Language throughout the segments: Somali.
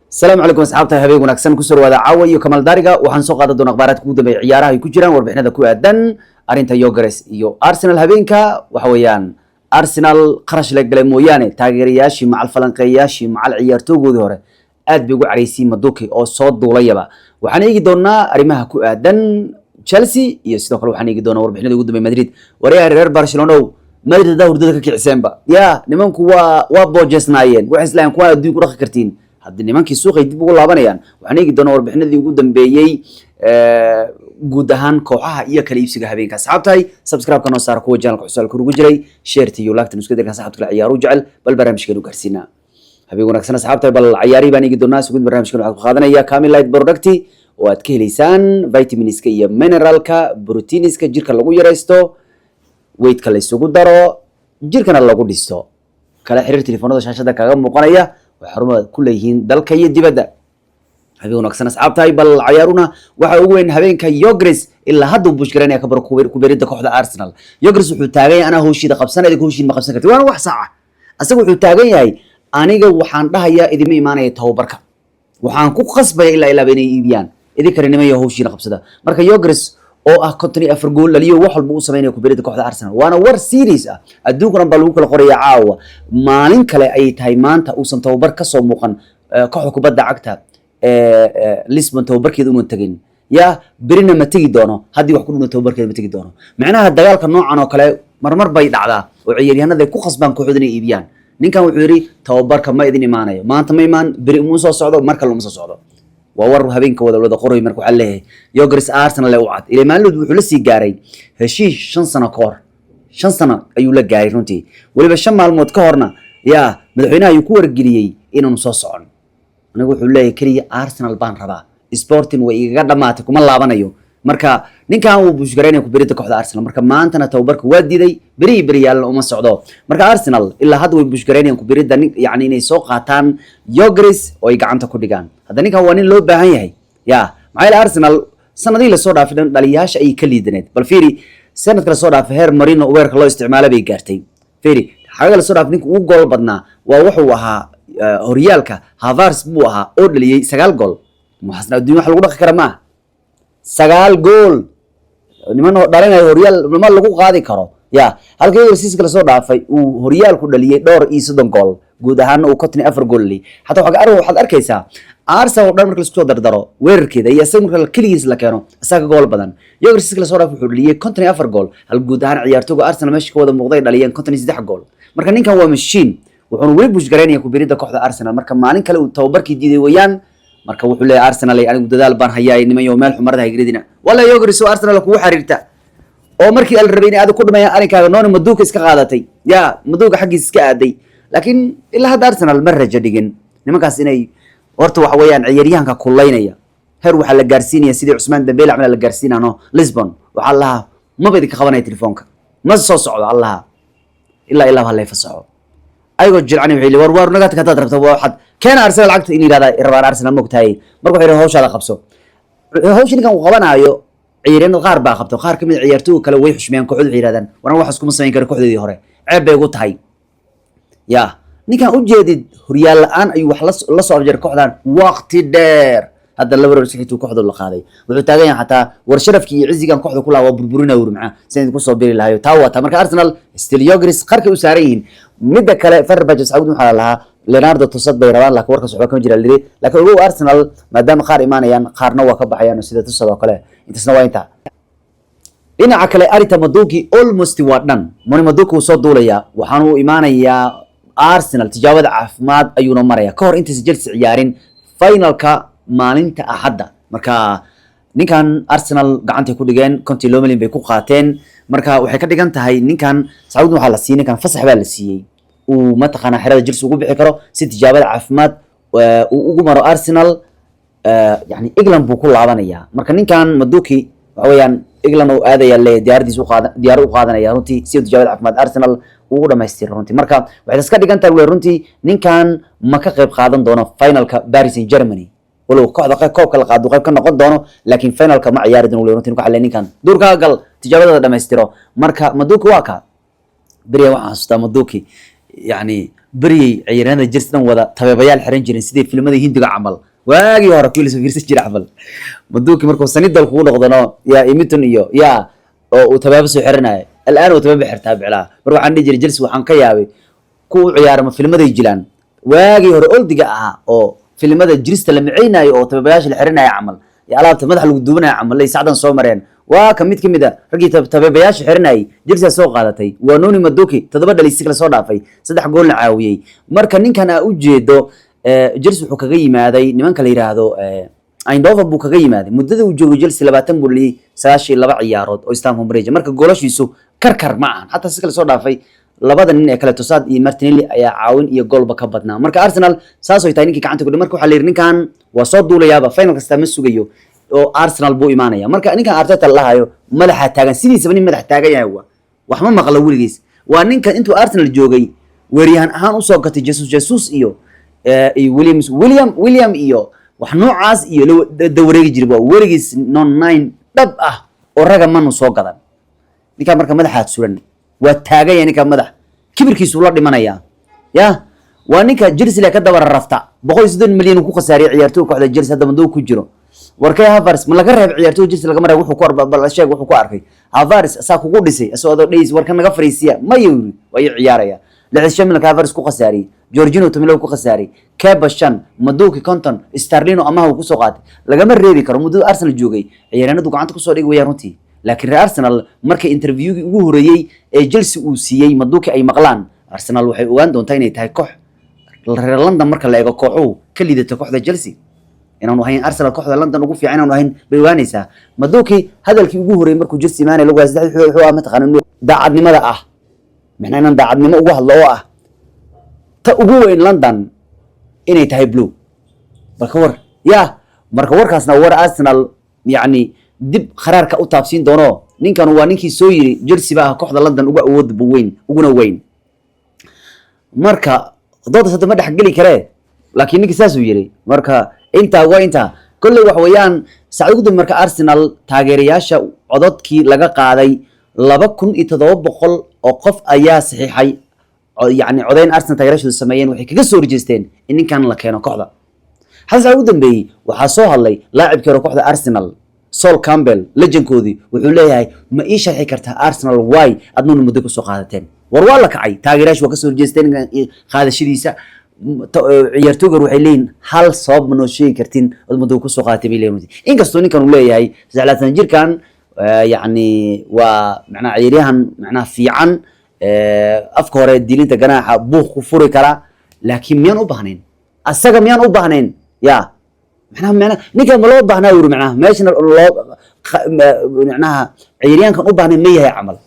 السلام عليكم أصحابتي هبيق ونكسن كسر وذا عوي وكمال دارجة وحنسوق هذا دون أخبارات كودة بعيارها يكجران وربحنا ذا كوي أدن أرنتا يوغرس يو أرسنال هبينكا وحويان أرسنال قرش لك موياني تاجرياشي مع الفلنقياشي مع العيارتو جودهره أد بيقول عريسي مدوكي أو صوت دوليبا وحنيجي دونا أرمها كوي أدن تشيلسي يسدخل وحنيجي دونا وربحنا ذا كودة بمدريد وريال ريال برشلونة مدريد ده وردك كعسان با يا نمانكو وابوجس ناين وحسلان كوا ديكو رخ كرتين haddii nimankii suuqa dib ugu laabanayaan waxaan eegi doonaa warbixinadii ugu dambeeyay guud ahaan kooxaha iyo kala iibsiga habeenka asxaabtay subscribe-ka noo saar kuwa channelka cusub ku jiray share iyo like-tan isku dirkan saxabta kala ciyaaro jecel bal barnaamijkeenu gaarsiina habeen wanaagsan asxaabtay bal ciyaari baan eegi doonaa suuq barnaamijkeenu waxa ku qaadanaya Camil Light Product oo aad ka helaysaan vitaminska iyo mineralka proteinska jirka lagu yareysto weight-ka la isugu daro jirkana lagu dhisto kala xiriir telefoonada shaashada kaga muuqanaya وحرمة كل يهين دلك يدبدا هبيون أكسنا أصحابتي بل عيارونا وحوين هبين كيوغريس إلا هادو بوشكراني أكبر كوبيريد كوحدة أرسنال يوغريس وحتاجي أنا هو شيء دقبسنا إذا هو شيء ما قبسنا كتير وأنا واحد ساعة أسوي حتاجي هاي أنا جو وحان ده هي إذا ما إيمانه يتهو بركة وحان كوك خصبة إلا بيني إبيان إذا كرني ما يهو شيء دقبسنا مركا يوغريس oo ah kontoni afar gool laliyo wax walba uu sameeyay ku beerida kooxda Arsenal waana war series ah adduunka bal kala qoriya caawa maalin kale ay tahay maanta uu san tababar ka soo muuqan kooxda kubadda cagta Lisbon tababarkeedu uu tagin ya birina ma tagi doono hadii wax ku dhunto tababarkeedu ma tagi doono macnaha dagaalka noocan oo kale marmar bay dhacdaa oo ciyaaryahanada ku qasbaan kooxda inay iibiyaan ninkan wuxuu yiri tababarka ma idin imaanayo maanta ma imaan biri uu soo socdo marka loo soo socdo وور هبينك ولا قروي مركو عليه يوغرس أرسنال لو عاد إلى ما له بحلسي جاري هشيش شن سنة كور شن سنة أيوة لك جاري رنتي واللي بشمع الموت كورنا يا مدحينا يكور الجريء إنه نصوص عن أنا أقول حلاه كري أرسنال بان ربا سبورتين ويقعد ما تكون الله بنيو مركا نينكا هو بوشجريني كبريت كوحدة أرسنال مركا ما أنت نتوبرك ودي دي بري على الأمم السعودية مركا أرسنال إلا هذا بوشجريني كبريت يعني نسوق عتان يوغرس ويقعد تكون دجان هذا نينكا هو نين لو بعينه يا معي الأرسنال سنة دي للصورة في دلياش أي كلي دنيت بل فيري سنة كالصورة في هير مارينو ويرك الله استعماله بيجارتي فيري حاجة للصورة في نيك وجول بدنا ووحوها هوريالكا هافارس بوها أودلي سجال جول محسن الدنيا حلوة كرماه سجال جول niman dhalinay horyaal lama lagu qaadi karo ya halkii warsiiska la soo dhaafay uu horyaal ku dhaliyay dhowr iyo 30 gool guud ahaan uu ka tani 4 gool li hatta waxaad arkaysaa Arsenal dhan markii isku dardaro weerarkeeda iyo isaga markii kaligiis la keeno isaga gool badan iyo warsiiska la soo dhaafay wuxuu dhaliyay 54 gool hal guud ahaan ciyaartoyga Arsenal meesha ka wada muuqday dhaliyeen 53 gool marka ninkan waa machine wuxuu weli bush gareynaya ku biirida kooxda Arsenal marka maalin kale uu tababarkii diiday wayaan marka wuxuu leeyahay Arsenal ay anigu dadaal baan hayaay nimayo meel xumarada haygridina wala Yogris oo Arsenal ku xariirta oo markii al rabeen aad ku dhameeyay arinkaaga nooni maduuka iska qaadatay ya maduuka xaqiis iska aaday laakiin ilaa hadda Arsenal mar raja dhigin nimankaas inay horta wax weeyaan ciyaaryahanka kuleynaya heer waxa la gaarsiinaya sidii Usman Dembele amal la gaarsiinano Lisbon waxa Allah ma badi ka qabanay telefoonka ma soo socdo Allah ilaa hal fasaxo aygo jircani wixii war naga ka rabto waxad كان أرسنال عقد إني هذا إربان أرسنال مقتاي مركو حيره هوش هذا قبسه هوش اللي كان قبنا أيو عيرين الغار باخبته خار كم عيرتو كلو ويحش ميان كحول عيرادن وأنا واحد كم صمين كر كحول ذي هره عيب بيقول هاي يا نيكان أوجدد ريال الآن أيوة خلص الله صار جر كحولان وقت دير هذا اللي ورا سكتو كحول الله خاذي وحتى حتى ورشرف كي عزي كان كحول كلها وبربرنا ورمعه سند كوسو بير الهاي تاوا تمرك أرسنال استيليوغريس خارك وسارين مدة كلا فربج سعود محلها ليناردو تصد بيران لك وركس وحبا كم جرى اللي لكن هو أرسنال ما دام خار إيمانيان خار نوا كبحيان وسيدة تصد وكله أنت سنوا أنت إن عكلا أريتا مدوكي almost واتنن من مدوكي وصد دوليا وحنو إيمانيا أرسنال تجاوز عفماد أيونا مريا كور أنت سجلت عيارين فاينل كا مالين تأحدا مركا نكان أرسنال قعنتي كل جين كنت لوملين بيكو قاتين مركا وحكا دقنت هاي نكان سعود محل سي نكان فسح بالسي وما تقنا حرادة جلس وجوب حكرة ست جابات عفمات وجمر أرسنال يعني إغلان بكل عضانية مركنين كان مدوكي ويان إغلان وهذا يلي ديار وقادنا يا رنتي ست جابات عفمات أرسنال وقوله ما يستير رنتي مركا وحده سكادي كان تقول رنتي نين كان ما كقرب قادن دونه فاينل كباريس جرماني ولو قاعد كوب كلا قاد وقاعد كنا قد دونه لكن فاينل كمع ياردن ولو رنتي نقول على نين كان دور كاقل تجابات هذا ما يستيره مركا مدوكي واقع بريء وحاستا مدوكي يعني بري عيرنا جرسنا وذا تبي بيال حرين جرين سيدي في المدى هندي عمل واجي ورا كل سفير سجل عمل مدوك مركو سند الخون قضنا يا إيمتون يا وتبي بس حرنا الآن وتبي حرتها بعلا بروح عندي جلس وحن كيابي كو عيار ما في المدى يجلان واجي ورا أول دقيقة أو في المدى جرست لما عينا أو تبي بياش الحرنا يعمل يا الله تمدح القدومنا يعمل لي سعدا صومرين وكميت كميدا رجيت تبي بياش حرناي جلسة سوق قادتي ونوني مدوكي تدبر لي سكر صودا في صدق قولنا عاويي مركا نين كان أوجدو جلس حكاجي ماذا نمان كليرا هذا عين ضافة بوكاجي ماذا مدة وجو جلس لبعتن بولي ساشي لبع يارد أو استامهم بريجة مركا قولش يسو كركر معا حتى سكر صودا في لبعض النين أكلت تصاد مارتينيلي يا عاون يقول بكبتنا مركا أرسنال ساسو يتايني كي كعنت كل مركو حليرني كان وصاد دولا يابا فين كاستمسوا جيو oo Arsenal buu imaanaya marka ninkan Arteta la hayo madaxa taagan sidiisaba nin madax taagan yahay wax ma maqla wiligiis waa ninkan intuu Arsenal joogay weeryahan ahaan u soo gatay Jesus iyo William iyo wax noocaas iyo dawreegi jiray waa weligiis non 9 dab ah oo raga man soo gadan ninkan marka madaxa suran waa taagan yahay ninkan madax kibirkiisu la dhimanaya ya waa ninka Chelsea la ka dabar rafta 160 milyan ku khasaariyay ciyaartoy kooxda Chelsea hadda madoo ku jiro warkay Havertz ma laga reeb ciyaartoy Chelsea laga maray wuxuu ku arbal sheeg wuxuu ku arkay Havertz asaa kugu dhisay asoo dhays warkan naga fariisiya ma yiri way ciyaaraya lixda shamil ka Havertz ku khasaari Jorginho Tomilo ku khasaari Kabashan Maduki Conton Sterling amaha ku soo qaatay laga ma reebi karo muddo Arsenal joogay ciyaarana gacanta ku soo dhigay way runtii laakiin Arsenal markay interview-gi ugu horeeyay ee Chelsea uu siiyay Maduki ay maqlaan Arsenal waxay ogaan doontaa inay tahay koox reer London marka la eego kooxu ka liidata kooxda Chelsea inaanu ahayn Arsenal kooxda London ugu fiican inaanu ahayn bay waanaysaa Maduki hadalkii ugu horeeyay markuu Chelsea maana lagu waasday wuxuu ma taqaanaa daacadnimada ah macnaheedu daacadnimo ugu hadlo ah ta ugu weyn London inay tahay blue marka warkaasna war Arsenal yani dib qaraarka u taabsiin doono ninkan waa ninkii soo yiri Chelsea baa kooxda London ugu awood weyn uguna weyn marka doodda sadama dhaxgali kare laakiin ninkii saas uu yiri marka inta kulli wax weeyaan saacadu marka Arsenal taageerayaasha codadkii laga qaaday 2700 oo qof ayaa saxiixay yani codayn Arsenal taageerayaashu sameeyeen waxay kaga soo rejeesteen in ninkan la keeno kooxda hasa ugu dambeeyay waxa soo hadlay laacibka kooxda Arsenal Sol Campbell legendkoodii wuxuu leeyahay ma ii sharxi kartaa Arsenal why adnuun muddo ku soo qaadateen war waa la kacay taageerayaashu waa ka soo rejeesteen qaadashadiisa ciyaartooyga waxay leeyihiin hal sabab ma noo sheegi kartin oo muddo ku soo qaatay bay leeyihiin inkastoo ninkan uu leeyahay 9 jirkan yani waa macna ciyaaryahan macna fiican afka hore dilinta ganaaxa buuq ku furi kara laakiin miyaan u baahnayn asaga miyaan u baahnayn ya macna ninkan ma loo baahnaa uu macna meeshana loo macna ciyaaryahankan u baahnayn ma yahay amal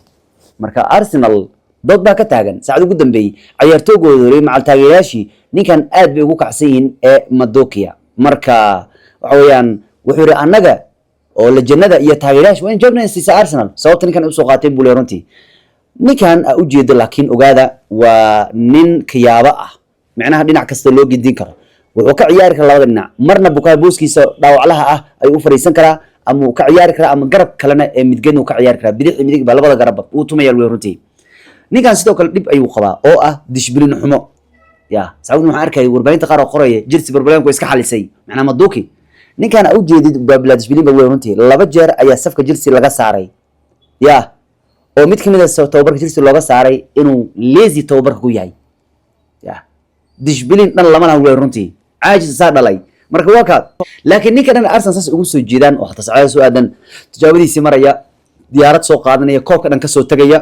marka Arsenal dad baa ka taagan saacad ugu dambeeyay ciyaartoygooda hore macal taageerayaashii ninkan aad bay ugu kacsan yihiin ee Madukia marka waxa weeyaan wuxuu yiri anaga oo la jannada iyo taageerayaasha waan joognayn si Arsenal sababta ninkan u soo qaatay buu leeyahay ninkan u jeedo laakiin ogaada waa nin kiyaaba ah macnaha dhinac kasta loo gidin karo wuxuu ka ciyaari karaa labada dhinac marna Bukayo Boskiisa dhaawaclaha ah ay u fariisan karaa ama uu ka ciyaari karaa ama garab kalena ee midgeed uu ka ciyaari karaa bidix midig ba labada garab uu tumayaa leeyahay ninkan sidoo kale dib ayuu qabaa oo ah discipline xumo ya saacadu waxaan arkay warbaahinta qaar oo qoraya Chelsea barbalanku iska xalisay macna Maduki ninkan u jeedid babla discipline ba weeruntii laba jeer ayaa safka Chelsea laga saaray ya oo mid kamid ah tababarka Chelsea looga saaray inuu lazy tababarka ku yahay ya discipline dhan lama laha weeruntii caajis saa dhalay marka waa ka laakiin ninkan Arsenal saas ugu soo jeedaan oo xataa saacada soo aadan tijaabadiisii maraya diyaarad soo qaadanaya koobka dhan ka soo tagaya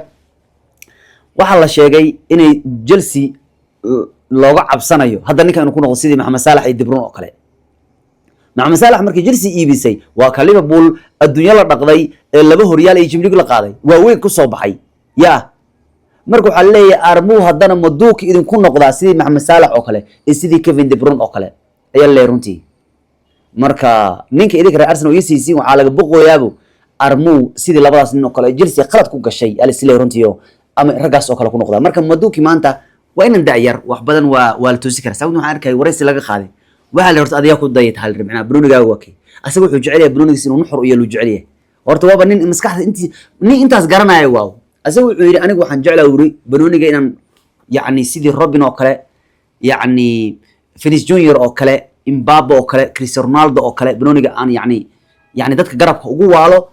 waxa la sheegay inay Chelsea looga cabsanayo hadda ninkan inuu ku noqdo sidii Mohamed Salah iyo De Bruyne oo kale Mohamed Salah markii Chelsea iibisay waa ka Liverpool adduunyo la dhaqday ee laba horyaal ay Champions League la qaaday waa weyn ku soo baxay ya marka waxa leeyahay armuu haddana Maduki idin ku noqdaa sidii Mohamed Salah oo kale iyo sidii Kevin De Bruyne oo kale ayaa leeyahay runtii marka ninka idinka Arsenal iyo CC waxa laga boqoyaabo armuu sidii labadaas nin oo kale Chelsea qalad ku gashay alislee runtii ama ragaas oo kale ku noqdaa marka Maduki maanta waa inaan daayar wax badan waa la toosi karaa sababtoo waxaan arkay wareysi laga qaaday waxa la horta adiga ku dayay hal ribna Brunigaaga wakay asaga wuxuu jecel yahay Brunigiis inuu nuxur iyo lu jecel yahay horta waaba nin maskaxda intaas garanaayo waaw asaga wuxuu yiri anigu waxaan jeclaa wuri Bruniga inaan yani sidii Robin oo kale يعني فينيس جونيور او كله امبابه او كله كريستيانو رونالدو او كله بنونيga aan يعني dadka garabka ugu waalo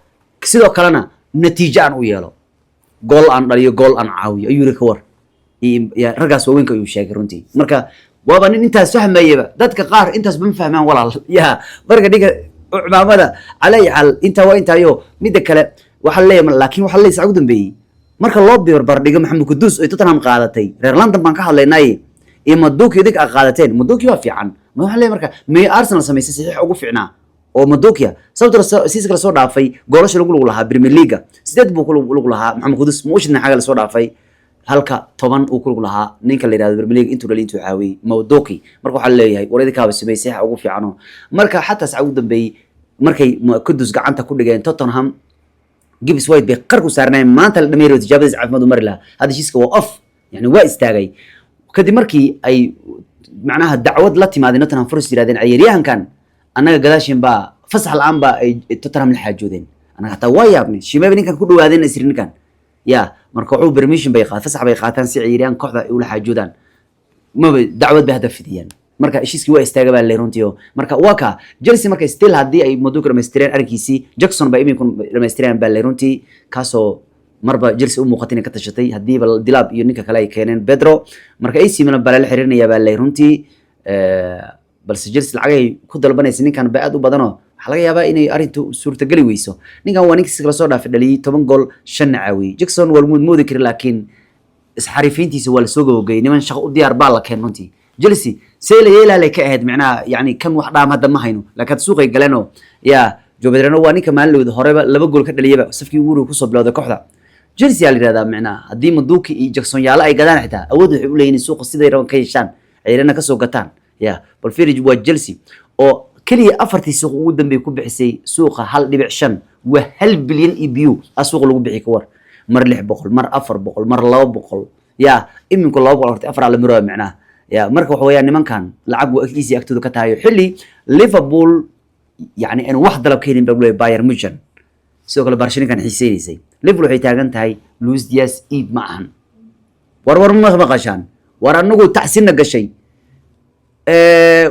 sidoo kalena natiijo aan u yeelo gool aan dhaliyo gool aan caawiyo ayuu ka war ragaas waaweynka ayuu sheegay runtii marka waaba nin intaas fahmayaba dadka qaar intaas ma fahmaan walaal ya marka dhiga cumaamada calay hal inta waa intaayo mid kale waxa leeyahay laakiin waxa leeyahay ugu dambeeyay marka loo barbar dhigo Maxamed Kudus ay Tottenham qaadatay reer London baan ka hadlaynay iyo Maduki idig qaadateen Maduki waa fiican ma waxa leeyahay marka may Arsenal sameysay saxiix ugu fiicnaa oo Maduki sababtoo siiska la soo dhaafay goolasha lagu lahaa Premier League sideed buu ku lagu lahaa Maxamed Kudus muushna xaga la soo dhaafay halka 10 uu ku lagu lahaa ninka la yiraahdo Premier League intuu dhalintu caawiyay Maduki marka waxa leeyahay wareedi ka sameysay ugu fiicano marka xataa saacad dambeey markay Kudus gacanta ku dhigeen Tottenham Gibbs White bay qarku saarnay maanta la dhameeyo tijaabada caafimaad u marila hada shiiska waa off yani waa istaagay kadib markii ay macnaha dacwad la timaadeen Tottenham Forest yiraahdeen ciyaaryahankan anaga gadaashin ba fasax la'aan ba ay Tottenham la xaajoodeen anaga hataa waa yaabnay shimeeb ninkan ku dhawaadeen isrinkan ya marka wuxuu permission bay qaad fasax bay qaataan si ciyaaryahan kooxda ay ula xaajoodaan ma dacwad bay hada fidiyeen marka ishiiski waa istaaga baa leerontiyo marka waka Chelsea marka still hadii ay Maduka dhameystireen arkiisi Jackson ba iminku dhameystireen baa leeronti kaasoo marba Chelsea u muuqatay ka tashatay hadii bal Dilab iyo ninka kale ay keeneen Pedro marka ay siimana bal la xiriirinaya baa leeronti balse Chelsea lacagay ku dalbanaysa ninkan baad u badano waxa laga yaabaa inay arintu suurtagali weyso ninkan waa ninkiisa kala soo dhaafay dhaliyay 10 gool 5 caawi Jackson wal moodi kari laakiin isxarifiintiisa waa la soo gowgay niman shaqo u diyaar baa la keenay Chelsea سيل يلا لك أهد معناه يعني كم واحد عام هذا ما هينو لكن سوق يقلنو يا جو بدرنا واني كمان لو هربا لما بقول كده ليه بقى سفكي يقولوا كوسب لو ذا كحلة جلسي على هذا معناه هدي مدوك جاكسون يلا أي قدان حتى أود يقول لي إن السوق السيد يرون كيشان عيرنا كسوق قتان يا بالفيرج جوا جلسي أو كل أفرتي سوق ودم بيكون بحسي سوق هل لبعشان وهل بليون إبيو السوق اللي بيعي كور مر لح بقول مر أفر بقول مر لا بقول يا إمي كل لا بقول أفر على مرة معناه يا مركب حويا نمكان لعبوا إكليسي أكتودو كتايو حلي ليفربول يعني أنا واحد ضرب كيلين بقول باير ميونخ سوق البرشلونة كان حسيني زي ليفربول حيتاجن تاي لويس دياس إيد معهن ور ما بقاشان ور نقول تحسين نقشي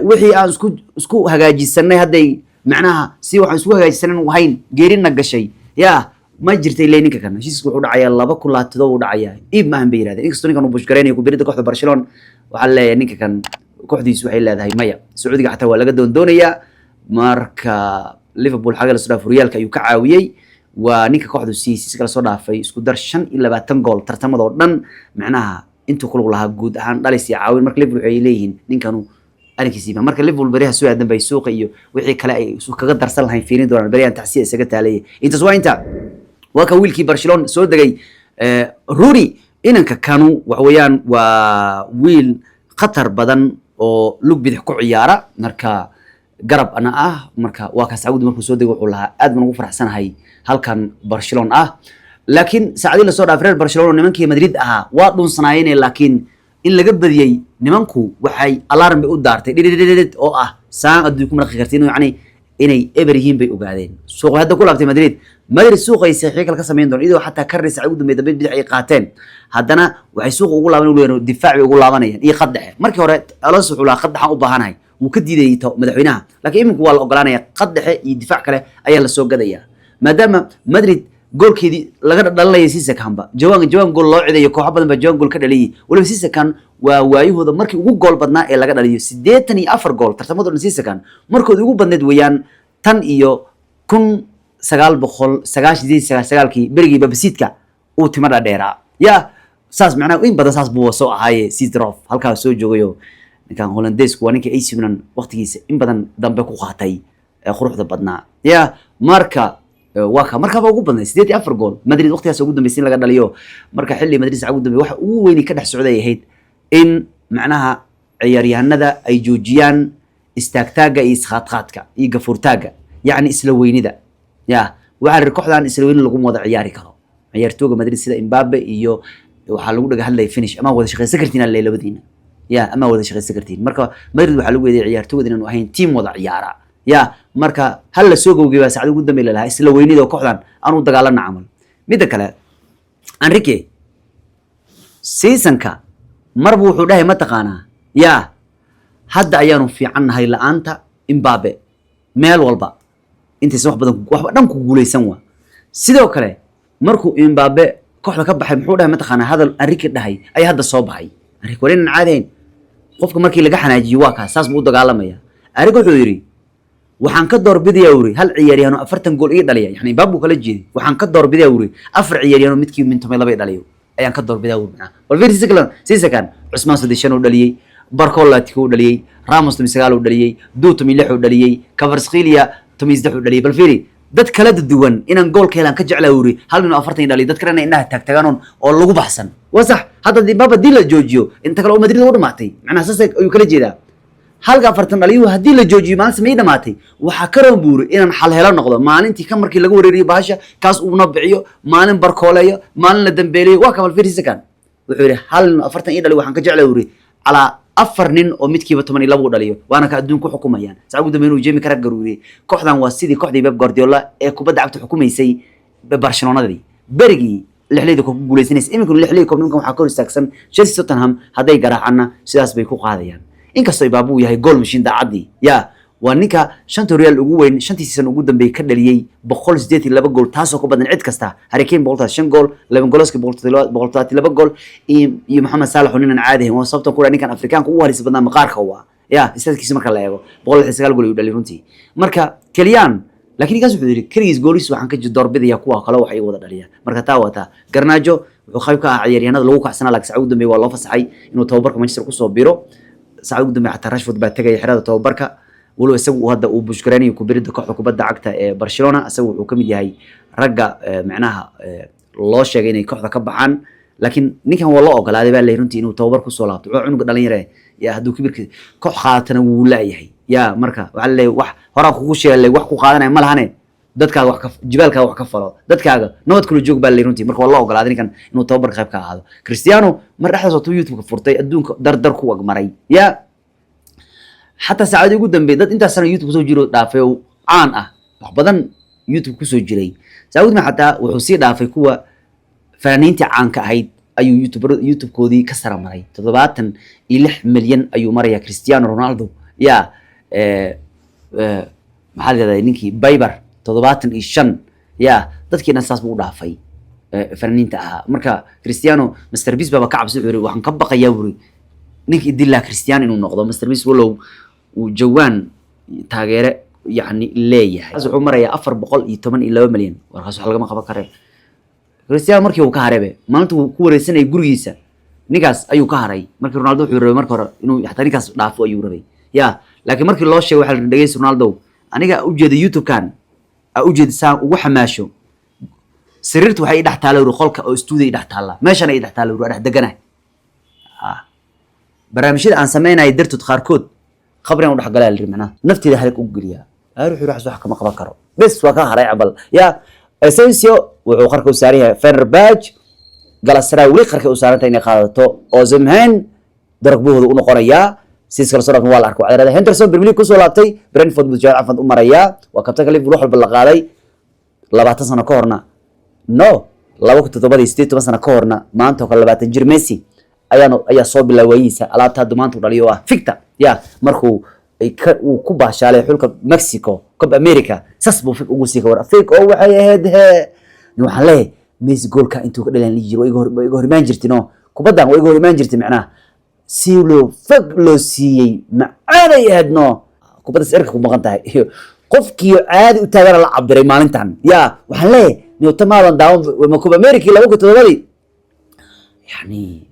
وحي أن سكو هجاجي السنة هدي معناها سوى عن سكو هجاجي السنة وهين جيرين نقشي يا ما جرت إليني كنا شيء سكو دعيا الله بكل هتدور دعيا إيد معهن بير هذا إكستوني كانوا بوشكريني وكبيرة كوحدة برشلونة وحلا يعني كان كوحديس waxay leedahay maya Sacuudiga xataa waa laga doondoonaya marka Liverpool xaga la soo dhaafay Realka ayuu ka caawiyay waa ninka kooxdu si kala soo dhaafay isku dar 25 gool tartamada oo dhan macnaha intuu ku lug lahaa guud ahaan dhalis iyo caawin marka Liverpool ay leeyihiin ninkanu arkiisiba marka Liverpool bariha soo aadan bay suuqa iyo wixii kale ay kaga darsan lahayn fiirin doonaan bariyan tacsiya isaga taalay intaas waa inta waa ka wiilkii Barcelona soo dagay Rooney inanka kanu waxweeyaan waa wiil khatar badan oo lug bidix ku ciyaara marka garab ana marka waa ka Sacuudi markuu soo dego wuxuu lahaa aad baan ugu faraxsanahay halkan Barcelona laakiin saacadii la soo dhaafay Barcelona nimankii Madrid waa dhunsanaayeen laakiin in laga badiyay nimanku waxay alarm bay u daartay oo saan adduunku markay kartiin yani inay eberyihiin bay ogaadeen suuq hadda ku laabtay Madrid suuqay saxiix kala ka sameeyeen doon idoo xataa ka risac ugu dambeeyay bidix ay qaateen haddana waxay suuq ugu laabanayeen difaac ugu laabanayeen iyo qadax markii hore Alonso wuxuu la qadax u baahanahay wuu ka diiday madaxweynaha laakiin iminku waa la ogolaanaya qadax iyo difaac kale ayaa la soo gadaya maadaama Madrid goolkeedii laga dhalinayay Sisakanba jawaan gool loo ciidayo koox badan ba jawaan gool ka dhaliyay waliba Sisakan waa waayahooda markii ugu gool badnaa ee laga dhaliyo 84 gool tartamada Sisakan markood ugu badneed weeyaan tan iyo 1999 berigii babasiidka uu timada dheeraa ya saas macnaa in badan saas buu soo ahaaye Sidorf halka soo joogayo ninkan Hollandeesku waa ninka AC Milan waqtigiisa in badan dambe ku qaatay quruxda badnaa ya marka marka ugu badnay 84 gool Madrid waqtigaas ugu dambeysay laga dhaliyo marka xilli Madrid sax ugu dambeeyay waxa uu weyn ka dhex socday ahayd in macnaha ciyaaryahanada ay joojiyaan istaagtaaga iyo isqaadqaadka iyo gafuurtaaga يعني إسلويني ده يا وعلى الركوع عن إسلويني اللي قوم وضع عياري كانوا عيارتوجا مدري سيدا إمبابة إيو وحلو لك هلا يفنش أما وذا شغل سكرتين الليلة بدينا يا أما وذا شغل سكرتين مركا مدري وحلو يدي عيارتوجا إنه هين تيم وضع عيارة يا مركا هلا سوق وجبا سعدو قدام إلى لها إسلويني ده وكحلان أنا وضع على نعمل ميدا كلا أنريكي سيسنكا مربوح ده ما تقانا يا hadda ayaanu fiicannahay la'aanta Mbappe meel walba intiisa wax badan waxba dhan ku guuleysan waa sidoo kale markuu Mbappe kooxda ka baxay muxuu dhahay mataqaanaa hadal Enrique dhahay ay hadda soo baxay Enrique warin caadeen qofka markii laga xanaajiyo waa ka saas buu dagaalamaya Enrique wuxuu yiri waxaan ka doorbidayaa wuri hal ciyaaryahan 40 gool ii dhaliya yani Mbappe kala jeeday waxaan ka doorbidayaa wuri afar ciyaaryahan midkii min 12 dhaliyo ayaan ka doorbidaa wuri bal fiirsi sisakan Usman Sadishan oo dhaliyay Barcollati oo dhaliyay Ramos 19 oo dhaliyay Duto 6 oo dhaliyay Kvaratskhelia 13 oo dhaliyay bal fiiri dad kala duwan inaan gool ka helaan ka jeclaa wuri hal nin 40 dhaliy dad kalena indhaha taagtagaan oo lagu baxsan wasax hadda Mbappe dil la joojiyo inta kale oo Madrid u dhamaatay macnaha saas ayuu kala jeedaa halka 40 dhaliyo hadii la joojiyo maalin samay dhamaatay waxa ka roon buuri inaan xal helo noqdo maalintii ka markii laga wareeriyo baasha kaas uu nabciyo maalin barkooleeyo maalin la dambeelay waa ka bal fiiri sakan wuxuu yiri hal 40 dhaliyo waxaan ka jeclaa wuri ala afar nin oo midkiiba 12 u dhaliyo waana ka adduunku xukumayaan saacadu dambeeyay inuu Jamie Carragher garuuriyay kooxdan waa sidii kooxdii Pep Guardiola ee kubadda cagta xukumaysay Barcelonadii berigi lixleeda ku guuleysanaysa imikun lixleeda koobnimka waxa ka hor istaagsan Chelsea Tottenham haday garaacana sidaas bay ku qaadayaan inkastoo Mbappe uu yahay gool mashiin daacadii ya waa ninka shanta Real ugu weyn shantii season ugu dambeeyay ka dhaliyay 182 gool taasoo ku badan cid kasta Harry Kane 105 gool Lewandowski Goloski 132 gool iyo Mohamed Salah oo ninaan caadi ahayn waa sababta ku ninkan Afrikaanka ugu halis badnaa maqaarka waa ya istaadkiisa marka la eego 109 gool ayuu dhaliyay runtii marka Kylian laakiin kaas wuxuu yiri kaliis goolis waxaan ka doorbidaya kuwa kale wax ay wada dhaliyaan marka taa wata Garnacho wuxuu qayb ka ah ciyaaryahanada lagu kacsanaa laakiin Sacuud dambe waa loo fasaxay inuu tababarka Manchester ku soo biro Sacuud dambe xataa Rashford baa tagay xirada tababarka walo isagu hadda uu bushkaranayo ku birida kooxda kubadda cagta ee Barcelona isagu wuxuu kamid yahay ragga macnaha loo sheegay inay kooxda ka baxaan laakiin ninkan waa loo ogolaaday baa leeyahay runtii inuu tababar ku soo laabto wuxuu cunuga dhalinyaro ya haduu kibirka koox qaatana wuu laayahay ya marka waxa leeyahay wax hore kugu sheegay wax ku qaadanay ma lahane dadkaaga wax ka jibaalkaaga wax ka falo dadkaaga nabad kula joog baa leeyahay runtii marka waa loo ogolaaday ninkan inuu tababar qayb ka ahaado Cristiano mar dhaxdaas oo YouTube ka furtay adduunka dardar ku wagmaray ya حتى ساعات يقول دم بيدات أنت أصلا يوتيوب كسو جيرو دافع عان بعضن يوتيوب كسو جري ساعات ما حتى وحسين دافع كوا فنانين عان كهيد أيو يوتيوب كودي كسر مري تضبطن إلح مليون أيو مرة يا كريستيانو رونالدو يا محل هذا نيكي بايبر تضبطن إيشان يا تذكر ناس بقول دافع فنانين تاعها مركا كريستيانو مستر بيس بابا كعب سعوري وحنكبق يوري نيكي ديلا كريستيانو إنه نقضه مستر بيس ولو وجوان تاجر يعني ليه هذا عمره يا أفر بقول يتمن إلى مليون ورخص حلقة ما خبر كره كريستيانو مركي وكهرباء ما أنتوا كورة سنة يجوريسا نيكاس أيو كهري مركي رونالدو يوري مركي إنه حتى نيكاس ضعفوا أيو ربي يا لكن مركي الله شيء واحد دقيس رونالدو أنا جا أوجد يوتيوب كان أوجد سام وحماشو سررت وحي يدح تعالى ورخالك أو استوديو يدح تعالى ماشي أنا يدح تعالى وراح دقنا برامجيد aan sameynay dirtu khaarkood khabrina u dhaxgalay ilrimana naftiida halka u galiya aruux ruux wax kama qaban karo bas waa ka haray cabal ya Asensio wuxuu qarka u saariyaa Fenerbahce Galatasaray wali qarka u saarantay inay qaadato Osimhen darbuhooda u noqonaya siiskala soo waa la arko cadeerada Henderson Premier League ku soo laabtay Brentford buu jaacad afad u maraya waa kabtanka Liverpool wax bal qaaday 20 sano ka horna no 2017 sano ka horna maanta oo 20 jir Messi ayaa soo bilaawayisa alaabta dumaantu dhaliyo ah fikta ya markuu uu ku baashaalay xulka Mexico Copa America sasbu fik ugu sii war fik oo waxay ahayd waxaan leeyahay Messi goolka intuu ka dhalan jiro iga horimaan jirtino kubaddan way iga horimaan jirtay macnaha si loo fik loo siiyay macaanay aadno kubadda sirka ku maqan tahay qofkii caadi u taagan la cabiray maalintan ya waxaan leeyahay inuu tamaadan daawan Copa America 2007 يعني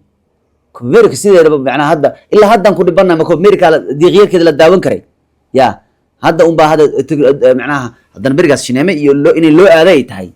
كوميريكا سيده معناها هذا الا هذا نكون دبنا ما كوميريكا دي غير كده لا داون كري يا هذا ام با هذا معناها هذا بريغاس شينيمه iyo loo in loo aaday tahay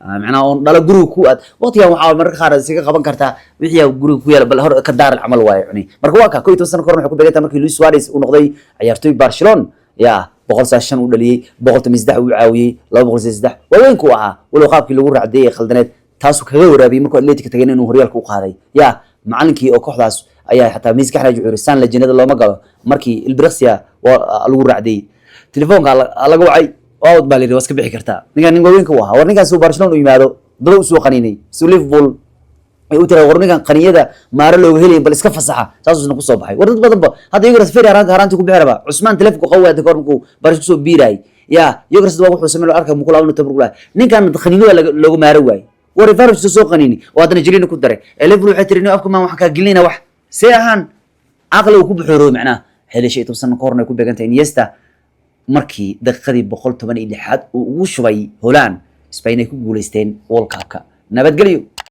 معناها on dhala guriga ku aad waqtiga waxa marka qaar si ka qaban kartaa wixii guriga ku yaala bal hor ka daar amal waay yani marka waa ka 12 sano korna ku beegay markii Luis Suarez uu noqday ciyaartoy Barcelona ya 109 uu dhaliyay 103 uu caawiyay 203 waweyn ku ahaa walo qaabkii lagu raacday khaldaneed taas kaga waraabiyay markuu Atletico tagay inuu horyaalka u qaaday ya macallinkii oo kooxdaas ayaa xataa miiska xaraaj cuurisan la jannada looma galo markii Ilbirqsiya lagu raacday telefoonka laga wacay oo baa leeyahay waska bixi kartaa ninka nin weyn ka waxa war ninkaas uu Barcelona u yimaado dad u soo qaniinay si Liverpool ay u tira warnigan qaniyada maara looga helay bal iska fasaxa taasuna ku soo baxay war dad badan ba hadda Yogres Ferry haraantii ku bixiraba Cusmaan telefonka qawaad kornku barish ku soo biiray ya Yogres waa wuxuu sameeyay arkay mukula inuu tabarkulaa ninkan qaniyada looga maara waay war Ferry soo qanini oo hadana jilina ku daray level waxay tirina afka ma wax ka gelina wax si ahaan aqli ku bixiro macnaa helishay tubsan korna ku beegantay Iniesta markii daqiiqadii 116 uu ugu shubay Holland Spain ay ku guuleysteen World Cup-ka nabadgelyo.